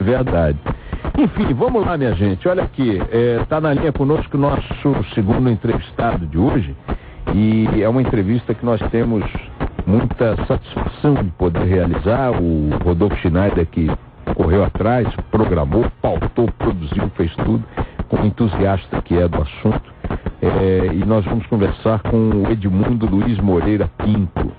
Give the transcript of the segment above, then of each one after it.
Verdade. Enfim, vamos lá, minha gente. Olha aqui, está na linha conosco o nosso segundo entrevistado de hoje, e é uma entrevista que nós temos muita satisfação de poder realizar. O Rodolfo Schneider, que correu atrás, programou, pautou, produziu, fez tudo, como entusiasta que é do assunto. E nós vamos conversar com o Edmundo Luiz Moreira Pinto.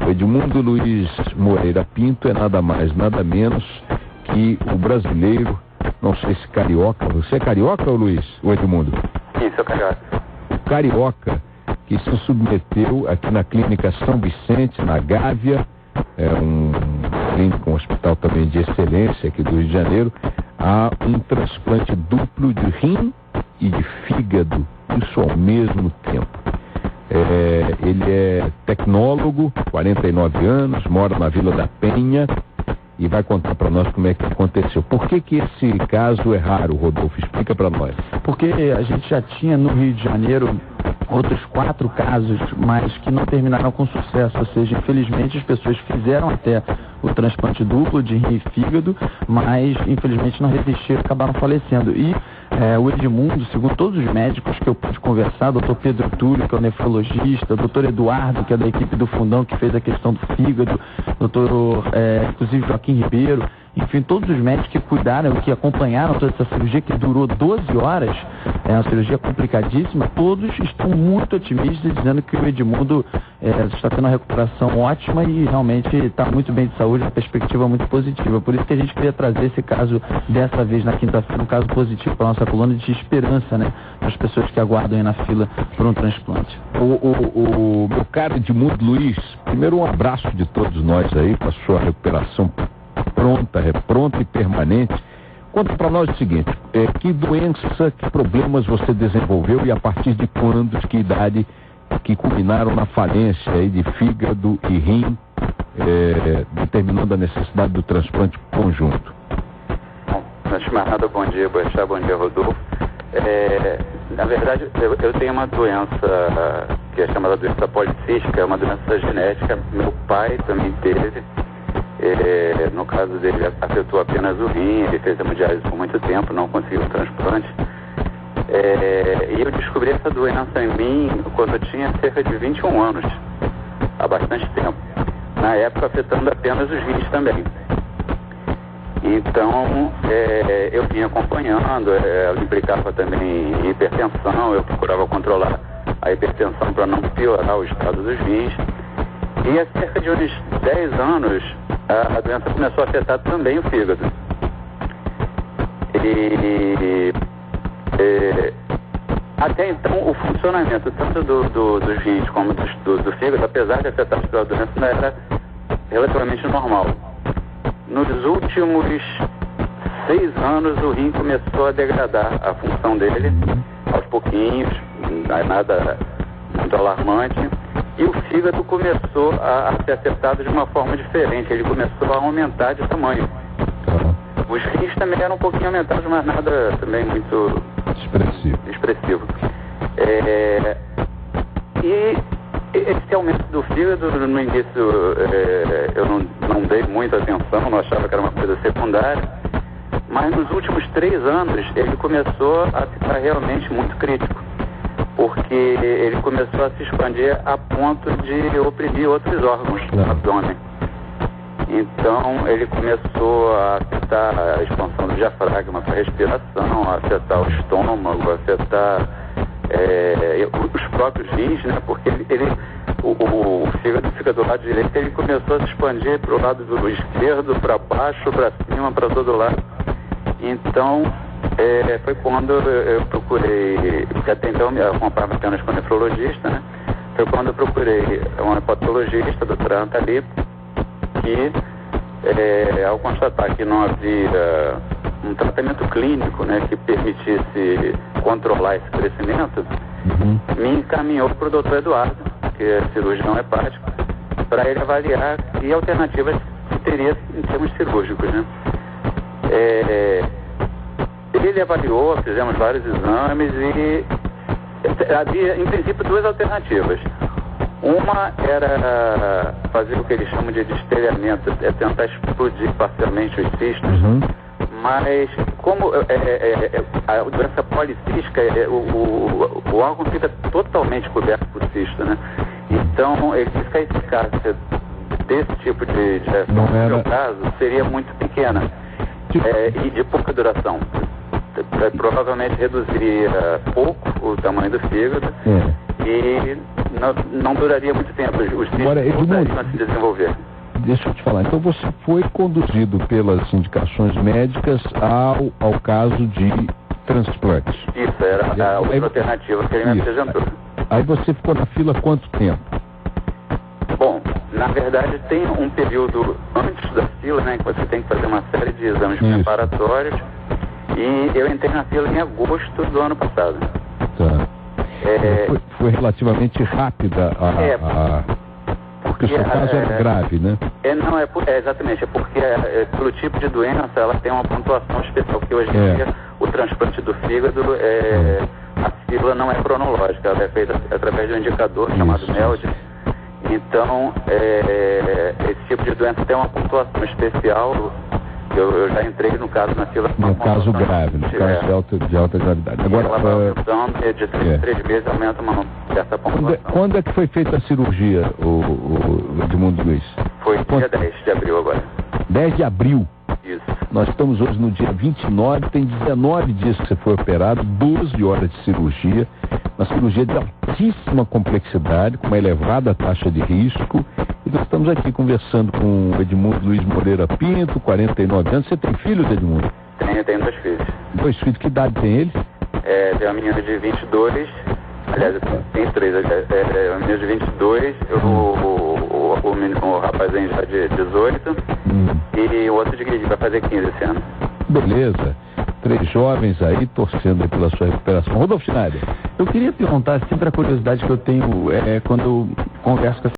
O Edmundo Luiz Moreira Pinto é nada mais, nada menos que o brasileiro, não sei se carioca. Você é carioca, Luiz? O Edmundo? Sim, sou carioca. O carioca que se submeteu aqui na Clínica São Vicente, na Gávea, um hospital também de excelência aqui do Rio de Janeiro, a um transplante duplo de rim e de fígado, isso ao mesmo tempo. Ele é tecnólogo, 49 anos, mora na Vila da Penha e vai contar para nós como é que aconteceu. Por que esse caso é raro, Rodolfo? Explica para nós. Porque a gente já tinha no Rio de Janeiro outros 4 casos, mas que não terminaram com sucesso. Ou seja, infelizmente as pessoas fizeram até o transplante duplo de rim e fígado, mas infelizmente não resistiram e acabaram falecendo. E o Edmundo, segundo todos os médicos que eu pude conversar, doutor Pedro Túlio, que é o nefrologista, doutor Eduardo, que é da equipe do Fundão, que fez a questão do fígado, doutor, inclusive Joaquim Ribeiro, enfim, todos os médicos que cuidaram, que acompanharam toda essa cirurgia, que durou 12 horas, é uma cirurgia complicadíssima, todos estão muito otimistas, dizendo que o Edmundo está tendo uma recuperação ótima e realmente está muito bem de saúde, uma perspectiva muito positiva. Por isso que a gente queria trazer esse caso dessa vez na quinta-feira, um caso positivo para a nossa coluna, de esperança, né, para as pessoas que aguardam aí na fila por um transplante. O meu caro Edmundo Luiz, primeiro um abraço de todos nós aí para a sua recuperação pronta e permanente. Conta para nós o seguinte, que doença, que problemas você desenvolveu e a partir de quando, de que idade, que culminaram na falência aí de fígado e rim, determinando a necessidade do transplante conjunto. Bom, antes de mais nada, bom dia, Boechat, bom dia, Rodolfo. Na verdade, eu tenho uma doença que é chamada doença policística, é uma doença genética. Meu pai também teve. No caso dele, afetou apenas o rim, ele fez hemodiálise por muito tempo, não conseguiu um transplante. E eu descobri essa doença em mim quando eu tinha cerca de 21 anos, há bastante tempo. Na época, afetando apenas os rins também. Então, eu vinha acompanhando, ela implicava também em hipertensão, eu procurava controlar a hipertensão para não piorar o estado dos rins. E há cerca de uns 10 anos, a doença começou a afetar também o fígado. Até então, o funcionamento tanto dos rins como do fígado, apesar de afetados pela doença, ainda era relativamente normal. Nos últimos 6 anos, o rim começou a degradar a função dele, aos pouquinhos, nada muito alarmante. E o fígado começou a ser afetado de uma forma diferente, ele começou a aumentar de tamanho. Os rins também eram um pouquinho aumentados, mas nada também muito expressivo. E esse aumento do fígado, no início, eu não dei muita atenção, não achava que era uma coisa secundária, mas nos últimos 3 anos ele começou a ficar realmente muito crítico, porque ele começou a se expandir a ponto de oprimir outros órgãos do abdômen. Então ele começou a afetar a expansão do diafragma para a respiração, a afetar o estômago, a afetar os próprios rins, né? Porque o fígado fica do lado direito, ele começou a se expandir para o lado do esquerdo, para baixo, para cima, para todo lado. Então foi quando eu procurei, porque até então eu acompanhava apenas com nefrologista, né? Foi quando eu procurei um hepatologista, a doutora Antalipo, que ao constatar que não havia um tratamento clínico, né, que permitisse controlar esse crescimento, me encaminhou para o doutor Eduardo, que é cirurgião hepático, para ele avaliar que alternativas teria em termos cirúrgicos, né? Ele avaliou, fizemos vários exames e havia, em princípio, 2 alternativas. Uma era fazer o que eles chamam de destelhamento, tentar explodir parcialmente os cistos, Mas como a doença policística, o órgão fica totalmente coberto por cisto, né? Então, a eficácia desse tipo de ação, no meu caso, seria muito pequena e de pouca duração. Provavelmente reduziria pouco o tamanho do fígado e não duraria muito tempo. Os cistos voltariam a se desenvolver. Deixa eu te falar, então você foi conduzido pelas indicações médicas ao caso de transplante. Isso, era a outra alternativa que ele me apresentou. Aí você ficou na fila quanto tempo? Bom, na verdade tem um período antes da fila, né, que você tem que fazer uma série de exames preparatórios, e eu entrei na fila em agosto do ano passado. Tá. Foi relativamente rápida porque o seu caso era grave, né? Exatamente, é porque pelo tipo de doença ela tem uma pontuação especial, porque hoje em dia o transplante do fígado, a fila não é cronológica, ela é feita através de um indicador chamado MELD. Então, esse tipo de doença tem uma pontuação especial. Eu já entrei no caso na fila. No caso grave, no caso de alta gravidade. Agora, de 3 meses aumenta uma certa pontuação. Quando é que foi feita a cirurgia, o Edmundo Luiz? Foi dia 10 de abril agora. 10 de abril? Isso. Nós estamos hoje no dia 29, tem 19 dias que você foi operado, 12 horas de cirurgia, uma cirurgia de altíssima complexidade, com uma elevada taxa de risco. E nós estamos aqui conversando com o Edmundo Luiz Moreira Pinto, 49 anos. Você tem filhos, Edmundo? Tenho 2 filhos. 2 filhos, que idade tem eles? Tem uma menina de 22, aliás, tem 3, uma menina de 22, o rapazinho já de 18, e o outro vai fazer 15 esse ano. Beleza. 3 jovens aí torcendo pela sua recuperação. Rodolfo Schneider. Eu queria perguntar, sempre a curiosidade que eu tenho quando eu converso com